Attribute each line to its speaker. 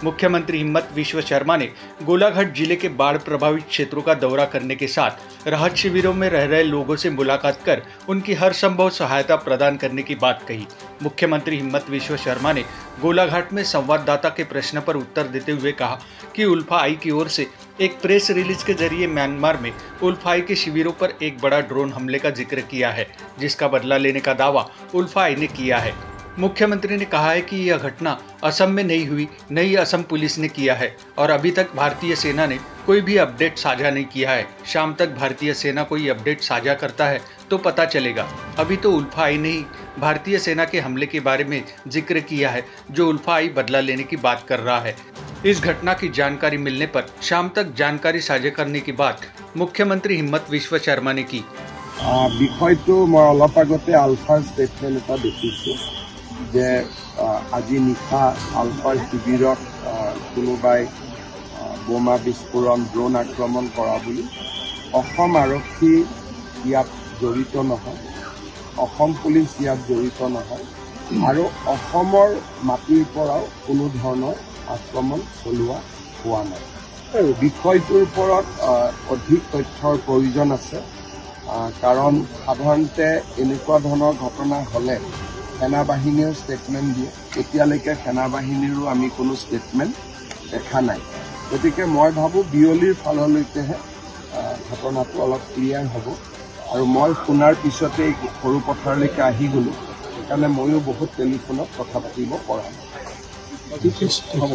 Speaker 1: मुख्यमंत्री हिम्मत विश्व शर्मा ने गोलाघाट जिले के बाढ़ प्रभावित क्षेत्रों का दौरा करने के साथ राहत शिविरों में रह रहे लोगों से मुलाकात कर उनकी हर संभव सहायता प्रदान करने की बात कही। मुख्यमंत्री हिम्मत विश्व शर्मा ने गोलाघाट में संवाददाता के प्रश्न पर उत्तर देते हुए कहा कि उल्फा आई की ओर से एक प्रेस रिलीज के जरिए म्यांमार में उल्फा आई के शिविरों पर एक बड़ा ड्रोन हमले का जिक्र किया है, जिसका बदला लेने का दावा उल्फा आई ने किया है। मुख्यमंत्री ने कहा है कि यह घटना असम में नहीं हुई, न ही असम पुलिस ने किया है और अभी तक भारतीय सेना ने कोई भी अपडेट साझा नहीं किया है। शाम तक भारतीय सेना कोई अपडेट साझा करता है तो पता चलेगा। अभी तो उल्फा आई ने ही भारतीय सेना के हमले के बारे में जिक्र किया है, जो उल्फा आई बदला लेने की बात कर रहा है। इस घटना की जानकारी मिलने पर शाम तक जानकारी साझा करने की बात मुख्यमंत्री हिम्मत विश्व शर्मा ने की।
Speaker 2: বিষয়টো মই অলপ আগতে আলফাৰ ষ্টেটমেণ্ট এটা দেখিছোঁ যে আজি নিশা আলফাৰ শিবিৰত কোনোবাই বোমা বিস্ফোৰণ ড্ৰোন আক্ৰমণ কৰা বুলি অসম আৰক্ষী ইয়াত জড়িত নহয়, অসম পুলিচ ইয়াত জড়িত নহয় আৰু অসমৰ মাটিৰ পৰাও কোনো ধৰণৰ আক্ৰমণ চলোৱা হোৱা নাই। বিষয়টোৰ ওপৰত অধিক তথ্যৰ প্ৰয়োজন আছে, কাৰণ সাধাৰণতে এনেকুৱা ধৰণৰ ঘটনা হ'লে সেনাবাহিনীয়েও ষ্টেটমেণ্ট দিয়ে। এতিয়ালৈকে সেনাবাহিনীৰো আমি কোনো ষ্টেটমেণ্ট দেখা নাই। গতিকে মই ভাবোঁ বিয়লিৰ ফাললৈকেহে ঘটনাটো অলপ ক্লিয়াৰ হ'ব। আৰু মই শুনাৰ পিছতে সৰু পথাৰলৈকে আহি গ'লোঁ, সেইকাৰণে ময়ো বহুত টেলিফোনত কথা পাতিব পৰা নাই। ঠিক আছে, হ'ব।